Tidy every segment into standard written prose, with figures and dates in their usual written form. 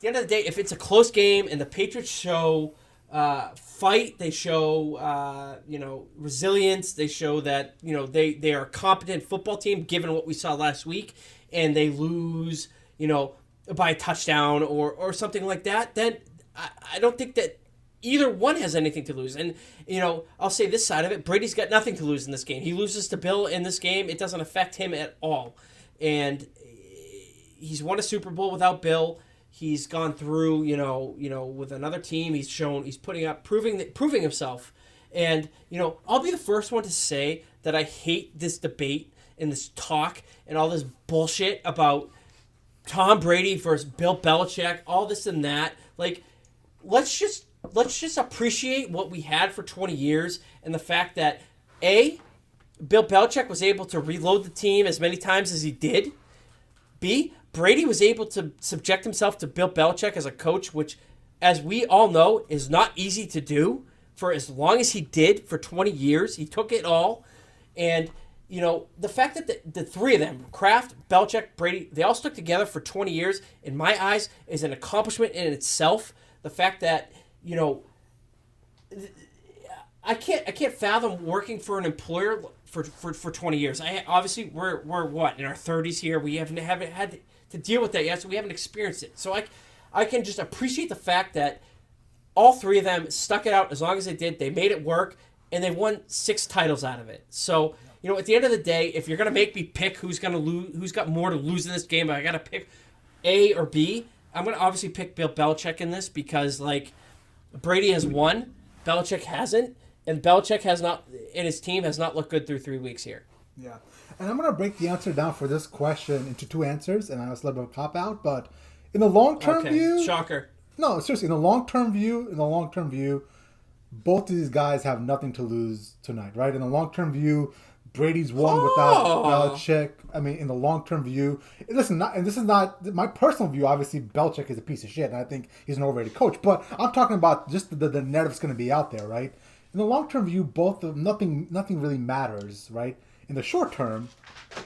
the end of the day, if it's a close game and the Patriots show fight, they show resilience, they show that they are a competent football team given what we saw last week, and they lose by a touchdown or something like that, then I don't think that either one has anything to lose. And I'll say this side of it: Brady's got nothing to lose in this game. He loses to Bill in this game, it doesn't affect him at all, and he's won a Super Bowl without Bill. He's gone through, with another team. He's proving himself. And, I'll be the first one to say that I hate this debate and this talk and all this bullshit about Tom Brady versus Bill Belichick, all this and that. Like, let's just appreciate what we had for 20 years and the fact that, A, Bill Belichick was able to reload the team as many times as he did. B, Brady was able to subject himself to Bill Belichick as a coach, which, as we all know, is not easy to do for as long as he did for 20 years. He took it all. And, the fact that the three of them, Kraft, Belichick, Brady, they all stuck together for 20 years, in my eyes, is an accomplishment in itself. The fact that, I can't fathom working for an employer for 20 years. Obviously we're what, in our 30s here. We haven't had to deal with that yet, so we haven't experienced it. So I can just appreciate the fact that all three of them stuck it out as long as they did. They made it work, and they won 6 titles out of it. So at the end of the day, if you're gonna make me pick who's gonna lose, who's got more to lose in this game, I gotta pick A or B. I'm gonna obviously pick Bill Belichick in this because Brady has won, Belichick hasn't. And Belichick has not, and his team has not looked good through 3 weeks here. Yeah. And I'm going to break the answer down for this question into 2 answers, and I was a little bit of a cop-out, but in the long-term view... Shocker. No, seriously, in the long-term view, both of these guys have nothing to lose tonight, right? In the long-term view, Brady's won without Belichick. I mean, in the long-term view... Listen, and this is not... My personal view, obviously, Belichick is a piece of shit, and I think he's an overrated coach, but I'm talking about just the narrative's going to be out there, right? In the long-term view, both of nothing really matters, right? In the short term,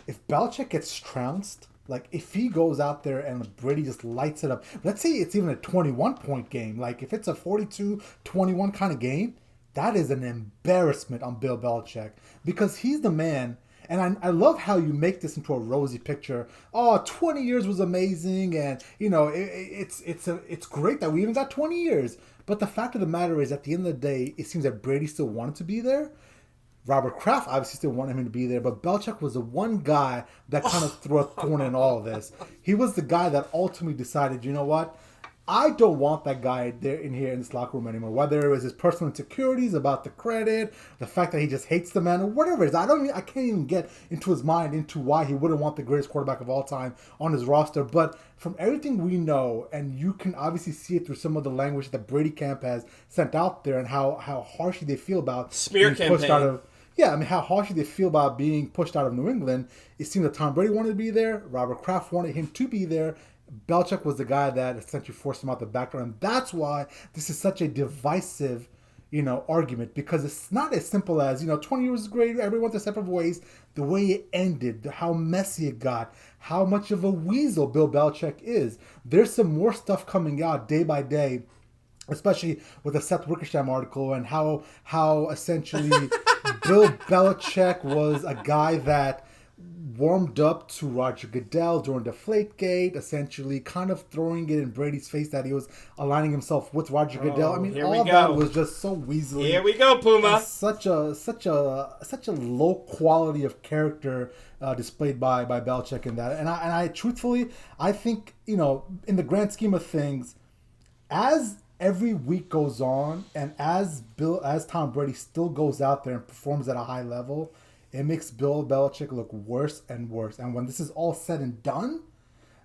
if Belichick gets trounced, if he goes out there and Brady just lights it up, let's say it's even a 21-point game, if it's a 42-21 kind of game, that is an embarrassment on Bill Belichick because he's the man. And I love how you make this into a rosy picture. Oh, 20 years was amazing, and it's great that we even got 20 years. But the fact of the matter is, at the end of the day, it seems that Brady still wanted to be there. Robert Kraft obviously still wanted him to be there, but Belichick was the one guy that kind of threw a thorn in all of this. He was the guy that ultimately decided, you know what? I don't want that guy there in this locker room anymore. Whether it was his personal insecurities about the credit, the fact that he just hates the man, or whatever it is. I can't even get into his mind into why he wouldn't want the greatest quarterback of all time on his roster. But from everything we know, and you can obviously see it through some of the language that Brady camp has sent out there, and how harshly they feel about smear being pushed campaign. out of. Yeah, I mean, how harshly they feel about being pushed out of New England. It seemed that Tom Brady wanted to be there. Robert Kraft wanted him to be there. Belichick was the guy that essentially forced him out the back door. And that's why this is such a divisive, argument. Because it's not as simple as, 20 years is great, everyone went their separate ways. The way it ended, how messy it got, how much of a weasel Bill Belichick is. There's some more stuff coming out day by day, especially with the Seth Wickersham article and how essentially Bill Belichick was a guy that warmed up to Roger Goodell during Deflategate, essentially kind of throwing it in Brady's face that he was aligning himself with Roger Goodell. I mean, all that was just so weaselly. Here we go, Puma. Such a low quality of character displayed by Belichick in that. And I truthfully, I think, in the grand scheme of things, as every week goes on, and as Tom Brady still goes out there and performs at a high level, it makes Bill Belichick look worse and worse. And when this is all said and done,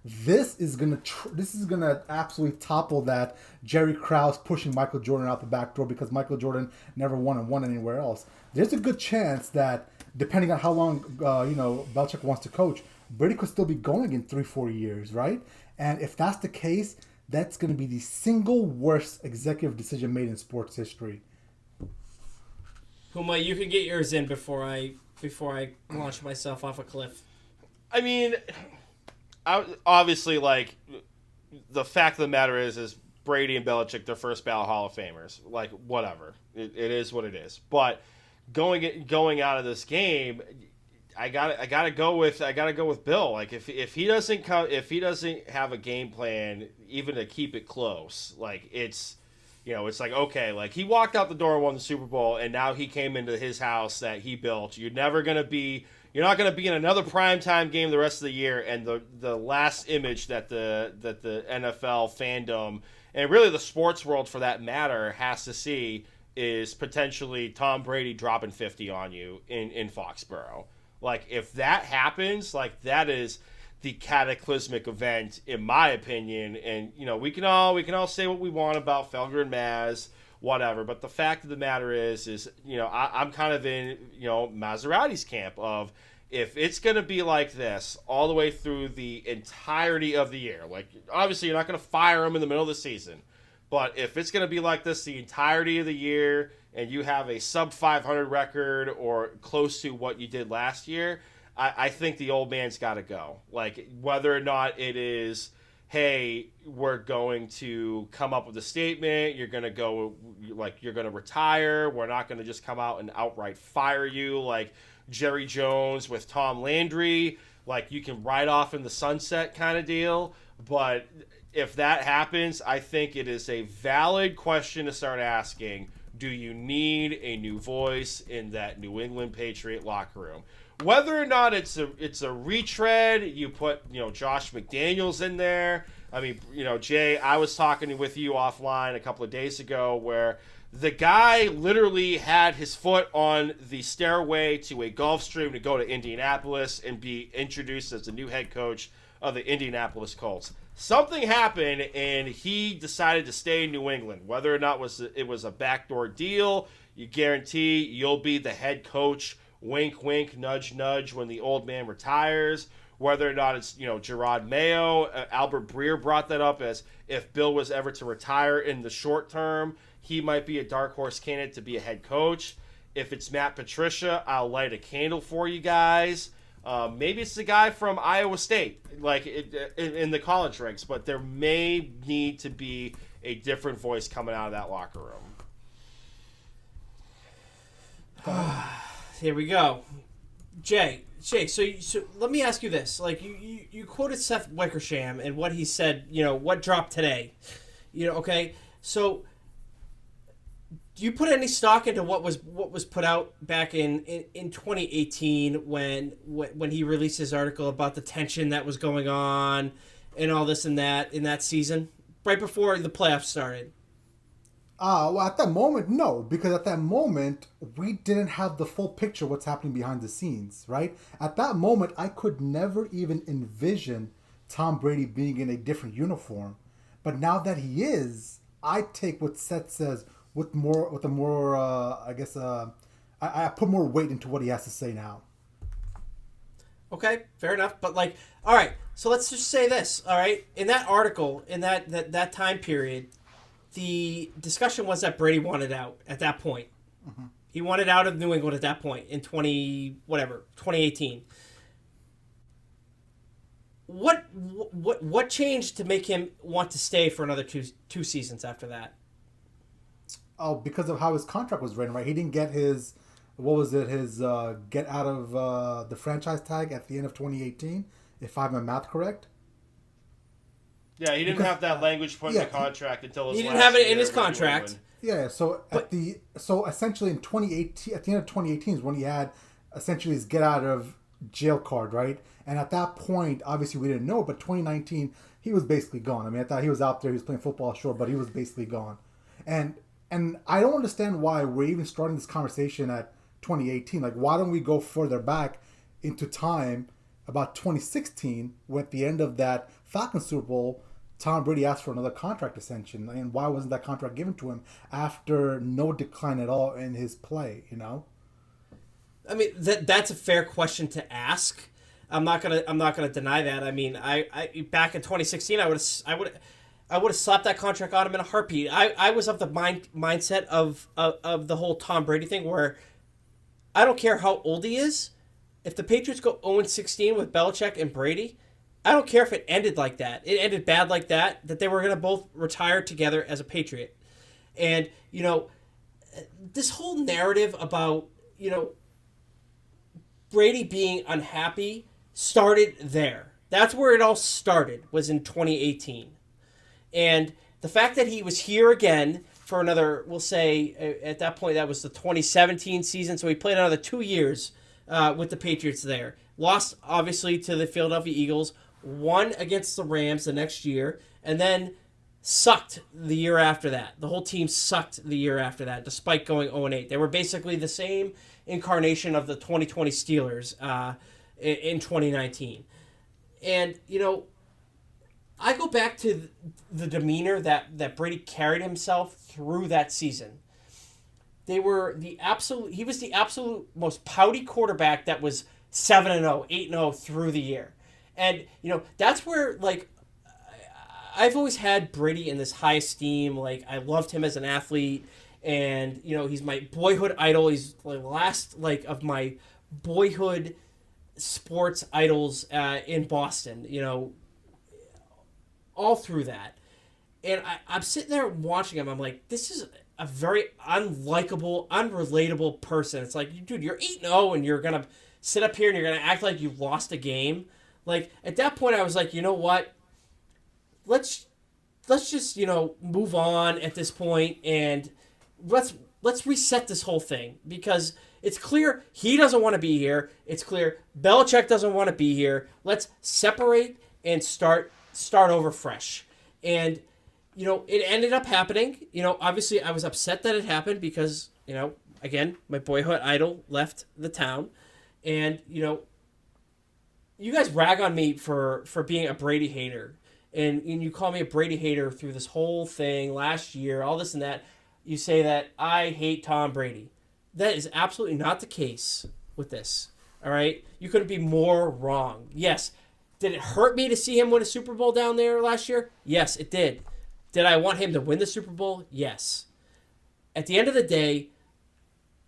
this is gonna absolutely topple that Jerry Krause pushing Michael Jordan out the back door because Michael Jordan never won anywhere else. There's a good chance that depending on how long Belichick wants to coach, Brady could still be going in 3-4 years, right? And if that's the case, that's going to be the single worst executive decision made in sports history. Puma, you can get yours in before I launch myself off a cliff. I mean, obviously, the fact of the matter is Brady and Belichick, their first ballot Hall of Famers. Like, whatever, it is what it is. But going out of this game, I gotta go with Bill. Like, if he doesn't have a game plan even to keep it close, like it's like, okay, like he walked out the door and won the Super Bowl, and now he came into his house that he built. You're not gonna be in another primetime game the rest of the year, and the last image that the NFL fandom and really the sports world for that matter has to see is potentially Tom Brady dropping 50 on you in Foxborough. Like, if that happens, like, that is the cataclysmic event, in my opinion. And, we can all say what we want about Felger and Maz, whatever. But the fact of the matter is I'm kind of in, Maserati's camp of, if it's going to be like this all the way through the entirety of the year, like, obviously you're not going to fire him in the middle of the season. But if it's going to be like this the entirety of the year, and you have a sub 500 record or close to what you did last year, I think the old man's got to go. Like, whether or not it is, hey, we're going to come up with a statement, you're going to go, like, you're going to retire, we're not going to just come out and outright fire you like Jerry Jones with Tom Landry, like, you can ride off in the sunset kind of deal. But if that happens, I think it is a valid question to start asking. Do you need a new voice in that New England Patriot locker room? Whether or not it's a retread, you put Josh McDaniels in there. I mean, Jay, I was talking with you offline a couple of days ago where the guy literally had his foot on the stairway to a Gulfstream to go to Indianapolis and be introduced as the new head coach of the Indianapolis Colts. Something happened, and he decided to stay in New England. Whether or not it was a backdoor deal, you guarantee you'll be the head coach, wink, wink, nudge, nudge, when the old man retires. Whether or not it's, Gerard Mayo, Albert Breer brought that up as if Bill was ever to retire in the short term, he might be a dark horse candidate to be a head coach. If it's Matt Patricia, I'll light a candle for you guys. Maybe it's the guy from Iowa State, like in the college ranks, but there may need to be a different voice coming out of that locker room. Here we go. Jay, so let me ask you this. Like, you quoted Seth Wickersham and what he said, what dropped today. Okay? So do you put any stock into what was put out back in 2018 when he released his article about the tension that was going on and all this and that in that season, right before the playoffs started? Well, at that moment, no, because at that moment, we didn't have the full picture of what's happening behind the scenes, right? At that moment, I could never even envision Tom Brady being in a different uniform. But now that he is, I take what Seth says I put more weight into what he has to say now. Okay, fair enough. But all right, so let's just say this, all right? In that article, in that time period, the discussion was that Brady wanted out at that point. Mm-hmm. He wanted out of New England at that point in 2018. What changed to make him want to stay for another two seasons after that? Oh, because of how his contract was written, right? He didn't get his get out of the franchise tag at the end of 2018, if I have my math correct. Yeah, he didn't have that language put in the contract until his he didn't have it in his contract. Yeah, so essentially in 2018, at the end of 2018 is when he had essentially his get out of jail card, right? And at that point, obviously we didn't know, but 2019 he was basically gone. I mean, I thought he was out there, he was playing football, sure, but he was basically gone. And I don't understand why we're even starting this conversation at 2018. Like, why don't we go further back into time, about 2016, when at the end of that Falcons Super Bowl, Tom Brady asked for another contract extension, and why wasn't that contract given to him after no decline at all in his play? I mean, that's a fair question to ask. I'm not gonna deny that. I mean, I back in 2016, I would have slapped that contract on him in a heartbeat. I was of the mindset of the whole Tom Brady thing, where I don't care how old he is. If the Patriots go 0-16 with Belichick and Brady, I don't care if it ended like that. It ended bad like that, that they were going to both retire together as a Patriot. And, this whole narrative about, Brady being unhappy started there. That's where it all started, was in 2018. And the fact that he was here again for another, we'll say, at that point, that was the 2017 season, so he played another 2 years with the Patriots there. Lost, obviously, to the Philadelphia Eagles, won against the Rams the next year, and then sucked the year after that. The whole team sucked the year after that, despite going 0-8. They were basically the same incarnation of the 2020 Steelers in 2019. And, I go back to the demeanor that Brady carried himself through that season. He was the absolute most pouty quarterback that was 7-0, 8-0 through the year. And, that's where, I've always had Brady in this high esteem. I loved him as an athlete, and, he's my boyhood idol. He's the last, of my boyhood sports idols in Boston, all through that. And I'm sitting there watching him. I'm like, this is a very unlikable, unrelatable person. It's like, dude, you're 8-0 and you're going to sit up here and you're going to act like you lost a game. At that point, I was like, you know what? Let's just, move on at this point, and let's reset this whole thing, because it's clear he doesn't want to be here. It's clear Belichick doesn't want to be here. Let's separate and start over fresh. And, it ended up happening. Obviously I was upset that it happened because, again, my boyhood idol left the town. And, you guys rag on me for being a Brady hater. And you call me a Brady hater through this whole thing last year, all this and that. You say that I hate Tom Brady. That is absolutely not the case with this. All right? You couldn't be more wrong. Yes. Did it hurt me to see him win a Super Bowl down there last year? Yes, it did. Did I want him to win the Super Bowl? Yes. At the end of the day,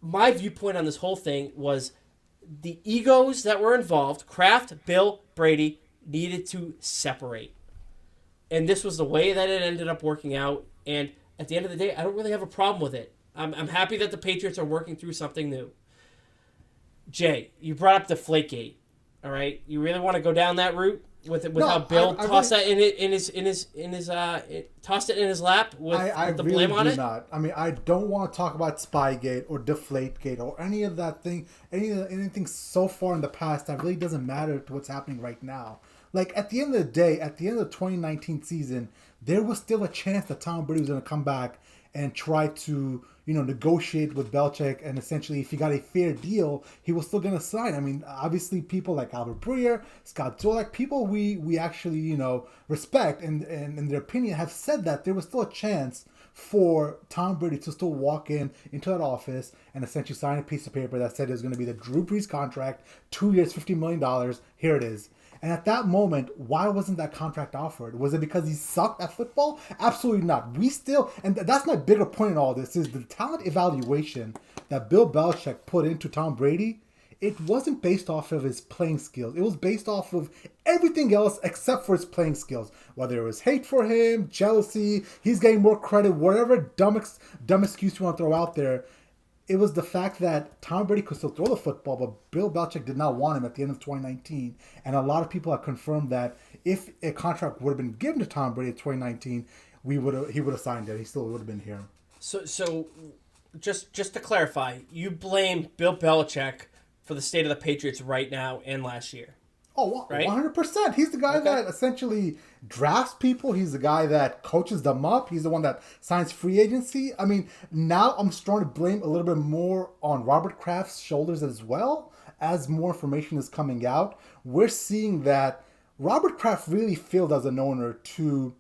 my viewpoint on this whole thing was the egos that were involved, Kraft, Bill, Brady, needed to separate. And this was the way that it ended up working out. And at the end of the day, I don't really have a problem with it. I'm happy that the Patriots are working through something new. Jay, you brought up Deflategate. All right, you really want to go down that route with how Bill tossed that in his lap with the really blame on it? Not. I mean, I don't want to talk about Spygate or Deflategate or any of that thing, anything so far in the past that really doesn't matter to what's happening right now. At the end of the day, at the end of the 2019 season, there was still a chance that Tom Brady was going to come back and try to, negotiate with Belichick, and essentially, if he got a fair deal, he was still going to sign. I mean, obviously, people like Albert Breer, Scott Zolak, people we actually, respect and in their opinion have said that there was still a chance for Tom Brady to still walk into that office and essentially sign a piece of paper that said it was going to be the Drew Brees contract, 2 years, $50 million. Here it is. And at that moment, why wasn't that contract offered? Was it because he sucked at football? Absolutely not. We still, and that's my bigger point in all this, is the talent evaluation that Bill Belichick put into Tom Brady. It wasn't based off of his playing skills. It was based off of everything else except for his playing skills. Whether it was hate for him, jealousy, he's getting more credit, whatever dumb excuse you want to throw out there. It was the fact that Tom Brady could still throw the football, but Bill Belichick did not want him at the end of 2019. And a lot of people have confirmed that if a contract would have been given to Tom Brady in 2019, he would have signed it. He still would have been here. So just to clarify, you blame Bill Belichick for the state of the Patriots right now and last year. Oh, right? 100%. He's the guy that essentially drafts people. He's the guy that coaches them up. He's the one that signs free agency. I mean, now I'm starting to blame a little bit more on Robert Kraft's shoulders as well. As more information is coming out, we're seeing that Robert Kraft really failed as an owner to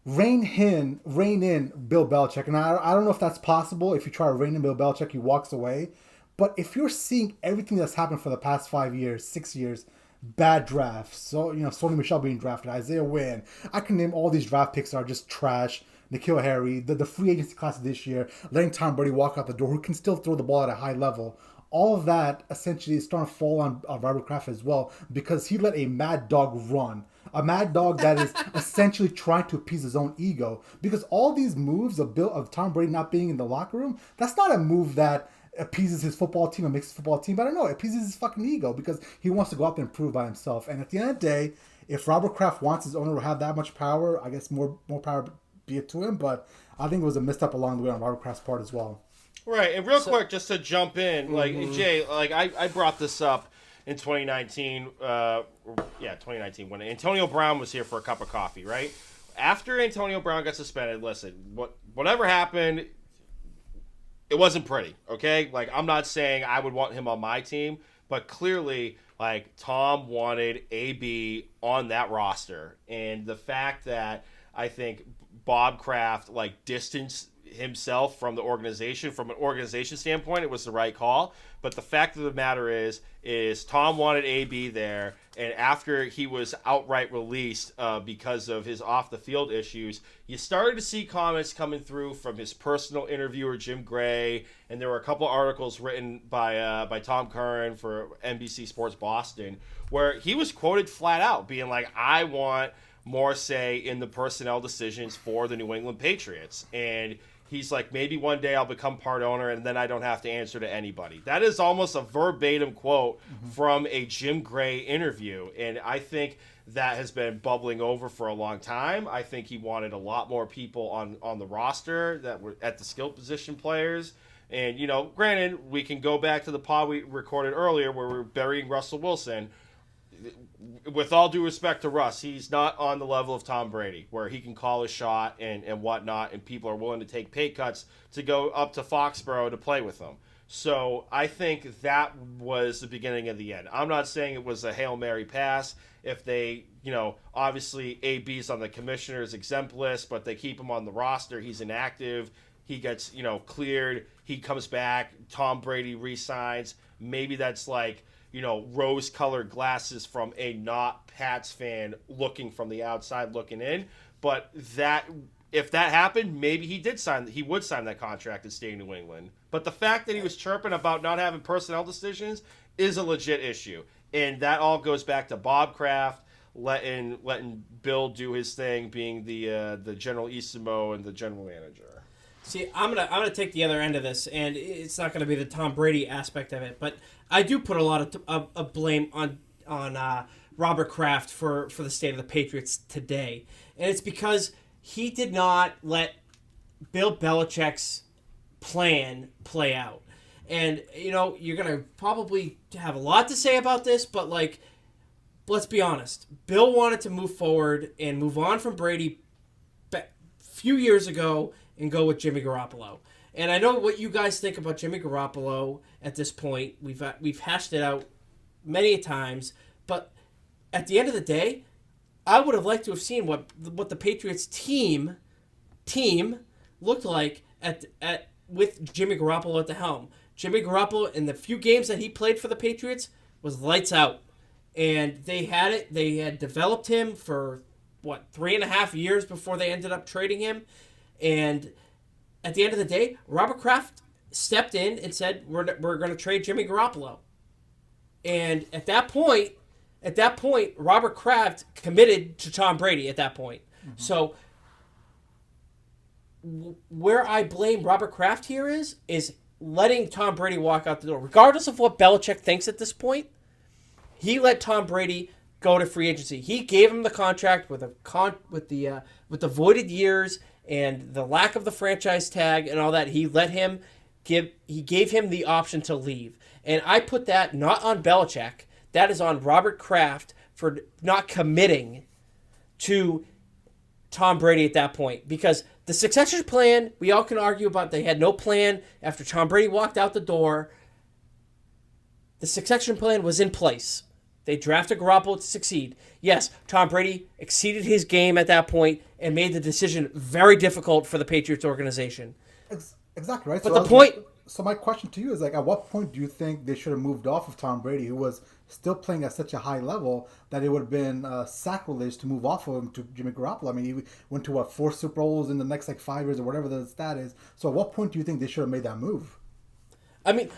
rein in Bill Belichick. And I don't know if that's possible. If you try to rein in Bill Belichick, he walks away. But if you're seeing everything that's happened for the past 5 years, 6 years, bad drafts. So, Sony Michel being drafted, Isaiah Wynn. I can name all these draft picks that are just trash. N'Keal Harry, the free agency class this year, letting Tom Brady walk out the door, who can still throw the ball at a high level. All of that essentially is starting to fall on Robert Kraft as well, because he let a mad dog run A mad dog that is essentially trying to appease his own ego. Because all these moves of Tom Brady not being in the locker room, that's not a move that appeases his football team and makes his football team better. No, it appeases his fucking ego because he wants to go out there and prove by himself. And at the end of the day, if Robert Kraft wants his owner to have that much power, I guess more power be it to him. But I think it was a misstep along the way on Robert Kraft's part as well. Right, and real quick, just to jump in, like Jay, like I brought this up in 2019. 2019 when Antonio Brown was here for a cup of coffee. Right after Antonio Brown got suspended, listen, whatever happened, it wasn't pretty. Okay, like I'm not saying I would want him on my team, but clearly, like Tom wanted AB on that roster, and the fact that I think Bob Kraft like distanced himself from the organization from an organization standpoint, it was the right call. But the fact of the matter is Tom wanted AB there, and after he was outright released because of his off the field issues, you started to see comments coming through from his personal interviewer Jim Gray, and there were a couple articles written by Tom Curran for NBC Sports Boston where he was quoted flat out being like, I want more say in the personnel decisions for the New England Patriots. And he's like, maybe one day I'll become part owner and then I don't have to answer to anybody. That is almost a verbatim quote from a Jim Gray interview. And I think that has been bubbling over for a long time. I think he wanted a lot more people on the roster that were at the skill position players. And, you know, granted, we can go back to the pod we recorded earlier where we're burying Russell Wilson. With all due respect to Russ, he's not on the level of Tom Brady, where he can call a shot and whatnot, and people are willing to take pay cuts to go up to Foxborough to play with him. So I think that was the beginning of the end. I'm not saying it was a Hail Mary pass. If they, you know, obviously AB's on the commissioner's exempt list, but they keep him on the roster, he's inactive, he gets, you know, cleared, he comes back, Tom Brady re-signs. Maybe that's like, you know, rose-colored glasses from a not Pats fan looking from the outside looking in. But that, if that happened, maybe he would sign that contract and stay in New England. But the fact that he was chirping about not having personnel decisions is a legit issue. And that all goes back to Bob Kraft letting Bill do his thing, being the generalissimo and the general manager. See, I'm gonna take the other end of this, and it's not gonna be the Tom Brady aspect of it, but I do put a lot of blame on Robert Kraft for the state of the Patriots today, and it's because he did not let Bill Belichick's plan play out. And you know, you're gonna probably have a lot to say about this, but like, let's be honest, Bill wanted to move forward and move on from Brady a few years ago and go with Jimmy Garoppolo. And I know what you guys think about Jimmy Garoppolo at this point. We've hashed it out many times, but at the end of the day, I would have liked to have seen what the Patriots team looked like at with Jimmy Garoppolo at the helm. Jimmy Garoppolo in the few games that he played for the Patriots was lights out, and they had developed him for 3.5 years before they ended up trading him. And at the end of the day, Robert Kraft stepped in and said, we're going to trade Jimmy Garoppolo. And at that point, Robert Kraft committed to Tom Brady at that point. Mm-hmm. So where I blame Robert Kraft here is letting Tom Brady walk out the door. Regardless of what Belichick thinks at this point, he let Tom Brady go to free agency. He gave him the contract with the voided years and the lack of the franchise tag and all that. He gave him the option to leave. And I put that not on Belichick. That is on Robert Kraft for not committing to Tom Brady at that point. Because the succession plan, we all can argue about. They had no plan after Tom Brady walked out the door. The succession plan was in place. They drafted Garoppolo to succeed. Yes, Tom Brady exceeded his game at that point and made the decision very difficult for the Patriots organization. Exactly, right? But so my question to you is, like, at what point do you think they should have moved off of Tom Brady, who was still playing at such a high level that it would have been sacrilege to move off of him to Jimmy Garoppolo? I mean, he went to 4 Super Bowls in the next 5 years or whatever the stat is. So at what point do you think they should have made that move? I mean,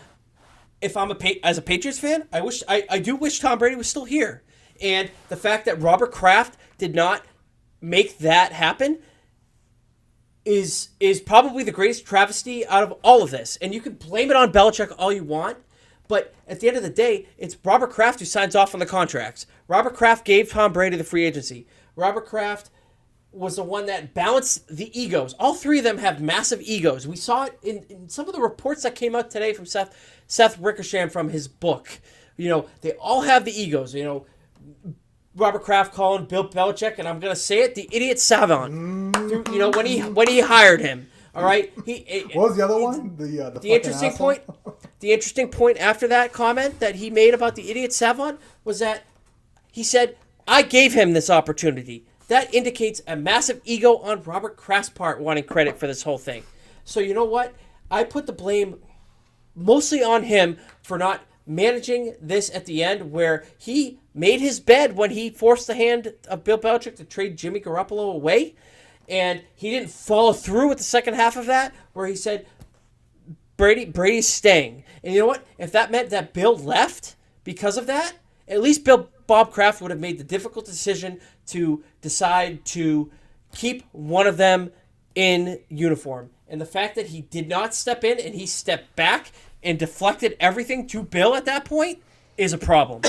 if I'm as a Patriots fan, I do wish Tom Brady was still here. And the fact that Robert Kraft did not make that happen is probably the greatest travesty out of all of this. And you can blame it on Belichick all you want, but at the end of the day, it's Robert Kraft who signs off on the contracts. Robert Kraft gave Tom Brady the free agency. Robert Kraft was the one that balanced the egos. All three of them have massive egos. We saw it in some of the reports that came out today from Seth Rickersham from his book. They all have the egos. Robert Kraft calling Bill Belichick, and I'm gonna say it, the idiot savant. When he hired him. All right. What was the other one? The interesting point. The interesting point after that comment that he made about the idiot savant was that he said, "I gave him this opportunity." That indicates a massive ego on Robert Kraft's part, wanting credit for this whole thing. So you know what? I put the blame mostly on him for not managing this at the end, where he made his bed when he forced the hand of Bill Belichick to trade Jimmy Garoppolo away. And he didn't follow through with the second half of that, where he said, Brady's staying. And you know what? If that meant that Bill left because of that, at least Bob Kraft would have made the difficult decision to decide to keep one of them in uniform. And the fact that he did not step in and he stepped back and deflected everything to Bill at that point is a problem.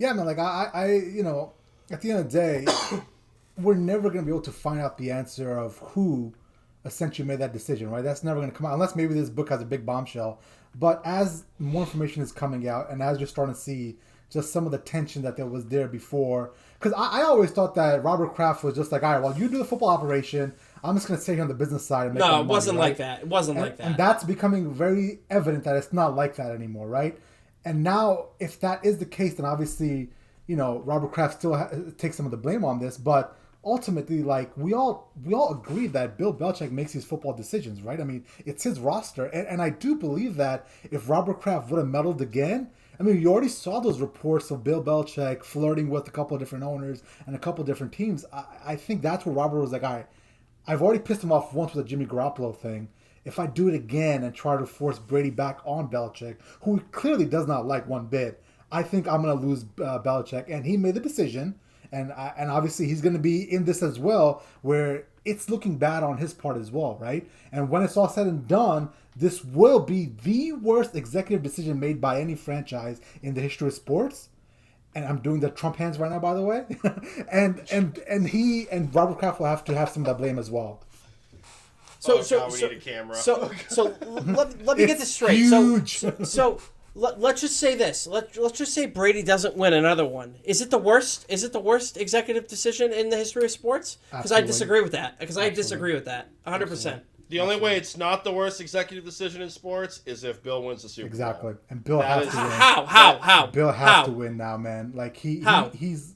Yeah, man. Like I at the end of the day, we're never going to be able to find out the answer of who essentially made that decision, right? That's never going to come out unless maybe this book has a big bombshell. But as more information is coming out, and as you're starting to see just some of the tension that there was there before, because I always thought that Robert Kraft was just like, all right, well, you do the football operation, I'm just going to stay here on the business side and make No, my it wasn't money, right? like that. It wasn't like that. And that's becoming very evident that it's not like that anymore, right? And now, if that is the case, then obviously, Robert Kraft still takes some of the blame on this, but ultimately, like, we all agree that Bill Belichick makes these football decisions, right? I mean, it's his roster. And I do believe that if Robert Kraft would have meddled again, I mean, you already saw those reports of Bill Belichick flirting with a couple of different owners and a couple of different teams. I think that's where Robert was like, all right, I've already pissed him off once with the Jimmy Garoppolo thing. If I do it again and try to force Brady back on Belichick, who he clearly does not like one bit, I think I'm going to lose Belichick. And he made the decision. And obviously he's going to be in this as well, where it's looking bad on his part as well, right? And when it's all said and done, this will be the worst executive decision made by any franchise in the history of sports. And I'm doing the Trump hands right now, by the way. and he and Robert Kraft will have to have some of that blame as well. We need a camera. So let me get this straight. Huge. So let's just say this. Let's just say Brady doesn't win another one. Is it the worst? Is it the worst executive decision in the history of sports? Because I disagree with that. 100%. The only way it's not the worst executive decision in sports is if Bill wins the Super Bowl. Exactly. And Bill has to win. How? Bill has to win now, man. Like he's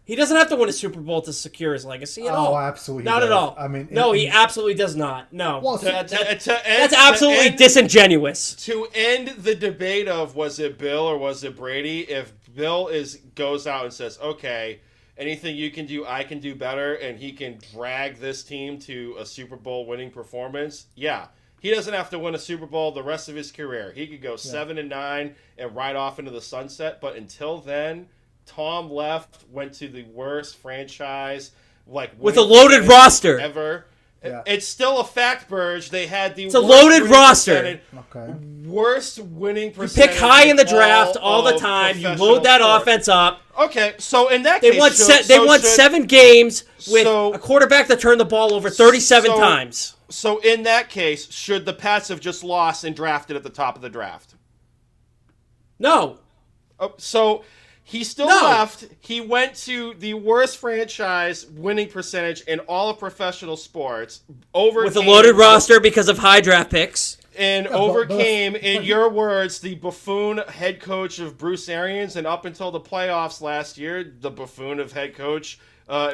he doesn't have to win a Super Bowl to secure his legacy at all. Oh, absolutely. Not at all. I mean, no, he absolutely does not. No. Well, that's absolutely disingenuous. To end the debate of was it Bill or was it Brady, if Bill goes out and says, okay, anything you can do, I can do better, and he can drag this team to a Super Bowl winning performance, yeah. He doesn't have to win a Super Bowl the rest of his career. He could go 7-9 and ride off into the sunset, but until then, Tom went to the worst franchise, with a loaded roster ever. Yeah. It's still a fact, Burge. They had the loaded roster. Okay. Worst winning percentage. You pick high in the draft all the time. You load that offense up. Okay, so in that they case, won 7 games with a quarterback that turned the ball over 37 times. So in that case, should the Pats have just lost and drafted at the top of the draft? No. So he still left. He went to the worst franchise winning percentage in all of professional sports. With a loaded roster because of high draft picks. And overcame, in your words, the buffoon head coach of Bruce Arians. And up until the playoffs last year, the buffoon of head coach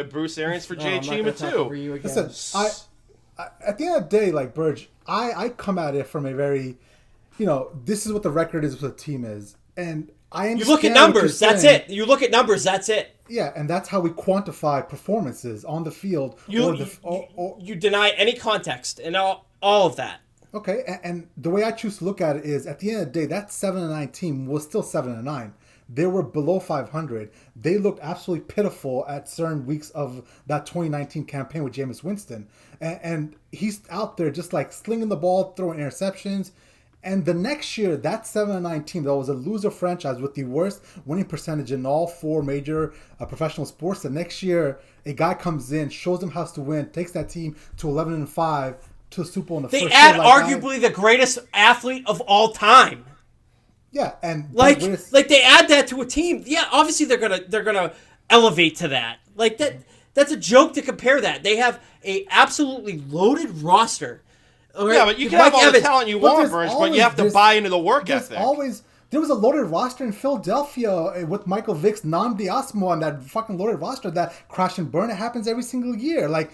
Bruce Arians for Jay Cheema, too. Listen, I, at the end of the day, like, Burge, I come at it from a very, this is what the record is, what the team is. And I understand. You look at numbers, that's it. You look at numbers, that's it. Yeah, and that's how we quantify performances on the field. You deny any context and all of that. Okay, and the way I choose to look at it is, at the end of the day, that 7-9 team was still 7-9. they were below 500. They looked absolutely pitiful at certain weeks of that 2019 campaign with Jameis Winston. And he's out there just like slinging the ball, throwing interceptions. And the next year, that 7-9 team that was a loser franchise with the worst winning percentage in all 4 major professional sports. The next year, a guy comes in, shows them how to win, takes that team to 11-5 to the Super Bowl in the first year. They add arguably the greatest athlete of all time. Yeah, and like they add that to a team. Yeah, obviously they're gonna elevate to that. Like that's a joke to compare that. They have a absolutely loaded roster. Right? Yeah, but you can have all the talent you want, Burge, but you have to buy into the work ethic. There was a loaded roster in Philadelphia with Michael Vick's Diasmo on that fucking loaded roster that crash and burn. It happens every single year. Like,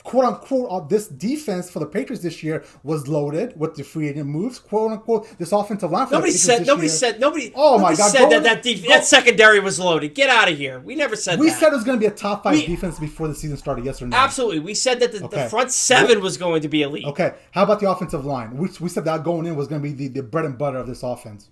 quote unquote, this defense for the Patriots this year was loaded with the free agent moves. Quote unquote, this offensive line for nobody the said Patriots said nobody. Oh nobody my God! Said that secondary was loaded. Get out of here. We never said we that. said it was going to be a top 5 defense before the season started. Yes or no? Absolutely. We said that the front 7 was going to be elite. Okay. How about the offensive line? We said that going in was going to be the bread and butter of this offense.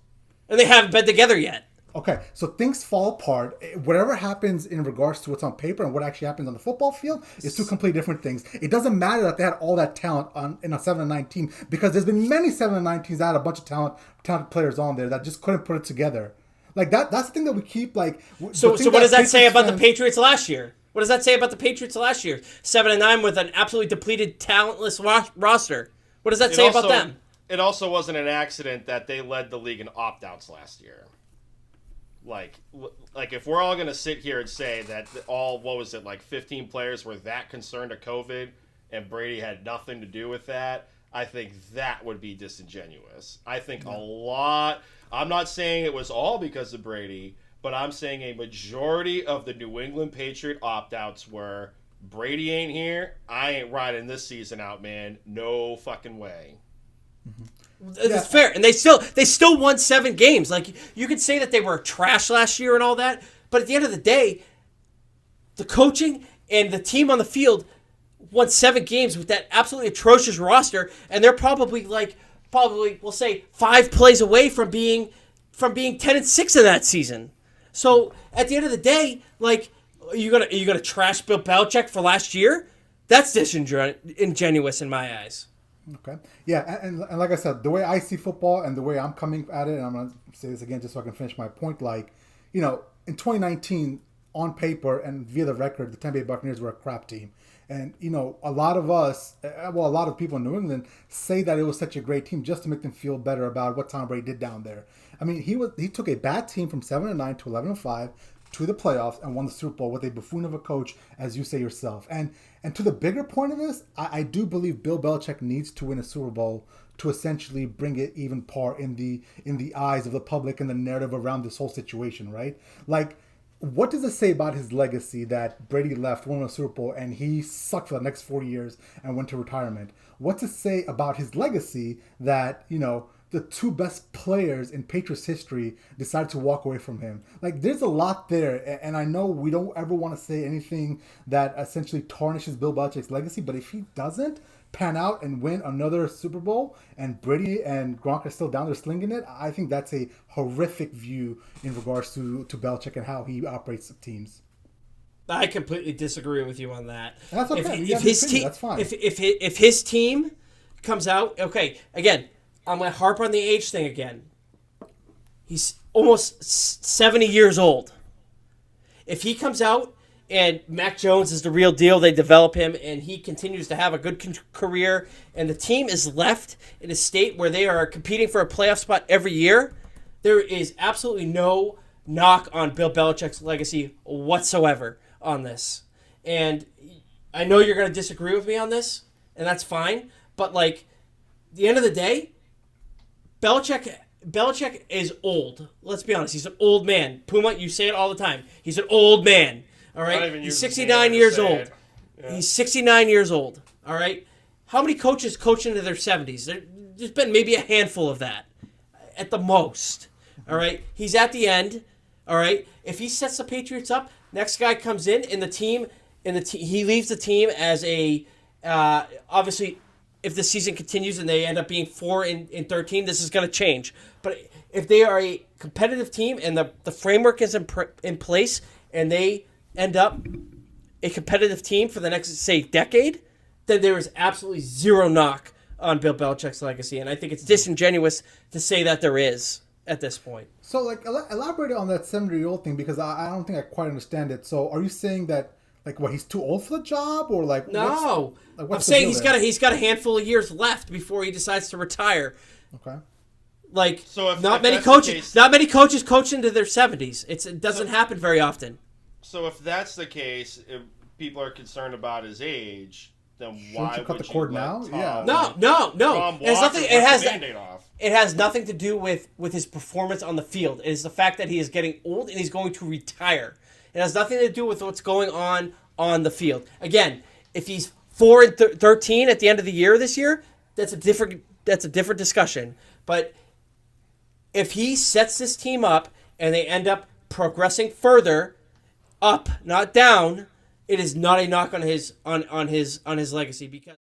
And they haven't been together yet. Okay, so things fall apart. Whatever happens in regards to what's on paper and what actually happens on the football field is 2 completely different things. It doesn't matter that they had all that talent in a 7-9 team, because there's been many 7-9 teams that had a bunch of talented players on there that just couldn't put it together. Like that's the thing that we keep like. So what does that say about the Patriots last year? What does that say about the Patriots last year? 7-9 with an absolutely depleted, talentless roster. What does that say about them? It also wasn't an accident that they led the league in opt-outs last year. Like if we're all going to sit here and say that 15 players were that concerned of COVID and Brady had nothing to do with that, I think that would be disingenuous. I think I'm not saying it was all because of Brady, but I'm saying a majority of the New England Patriot opt-outs were, Brady ain't here, I ain't riding this season out, man. No fucking way. Mm-hmm. It's fair, and they still won 7 games. Like, you could say that they were trash last year and all that, but at the end of the day, the coaching and the team on the field won 7 games with that absolutely atrocious roster, and they're probably we'll say 5 plays away from being 10-6 in that season. So at the end of the day, like, are you gonna trash Bill Belichick for last year? That's disingenuous in my eyes. Okay. Yeah, and like I said, the way I see football and the way I'm coming at it, and I'm going to say this again just so I can finish my point, like, in 2019, on paper and via the record, the Tampa Bay Buccaneers were a crap team. And, a lot of people in New England say that it was such a great team just to make them feel better about what Tom Brady did down there. I mean, he took a bad team from 7-9 to 11-5 to the playoffs and won the Super Bowl with a buffoon of a coach, as you say yourself. And to the bigger point of this, I do believe Bill Belichick needs to win a Super Bowl to essentially bring it even par in the eyes of the public and the narrative around this whole situation, right? Like, what does it say about his legacy that Brady left, won a Super Bowl, and he sucked for the next 4 years and went to retirement? What's it say about his legacy that, the 2 best players in Patriots history decided to walk away from him? Like, there's a lot there, and I know we don't ever want to say anything that essentially tarnishes Bill Belichick's legacy, but if he doesn't pan out and win another Super Bowl and Brady and Gronk are still down there slinging it, I think that's a horrific view in regards to Belichick and how he operates teams. I completely disagree with you on that. And that's okay. If his team, that's fine. If his team comes out, okay, again, I'm going to harp on the age thing again. He's almost 70 years old. If he comes out and Mac Jones is the real deal, they develop him, and he continues to have a good career, and the team is left in a state where they are competing for a playoff spot every year, there is absolutely no knock on Bill Belichick's legacy whatsoever on this. And I know you're going to disagree with me on this, and that's fine, but, like, at the end of the day, Belichick is old. Let's be honest. He's an old man. Puma, you say it all the time. He's an old man. All right? He's 69 years old. Yeah. He's 69 years old. All right? How many coaches coach into their 70s? There's been maybe a handful of that at the most. All right? He's at the end. All right? If he sets the Patriots up, next guy comes in, and he leaves the team as a obviously if the season continues and they end up being 4-13, this is going to change. But if they are a competitive team and the framework is in place and they end up a competitive team for the next, say, decade, then there is absolutely zero knock on Bill Belichick's legacy. And I think it's disingenuous to say that there is at this point. So, like, elaborate on that 70-year-old thing, because I don't think I quite understand it. So, are you saying that, like, what, he's too old for the job, or like? No, what's I'm the saying deal he's got a handful of years left before he decides to retire. Okay. Like, So if not many that's the coaches, case- not many coaches coach into their 70s. It doesn't happen very often. So if that's the case, if people are concerned about his age, then Shouldn't why you cut would the cord let now? Tom, Yeah. No. Tom It has Walker nothing. rip It has the Band-Aid off? It has nothing to do with his performance on the field. It is the fact that he is getting old and he's going to retire. It has nothing to do with what's going on the field. Again, if he's 4-13 at the end of the year this year, that's a different discussion. But if he sets this team up and they end up progressing further up, not down, it is not a knock on his legacy because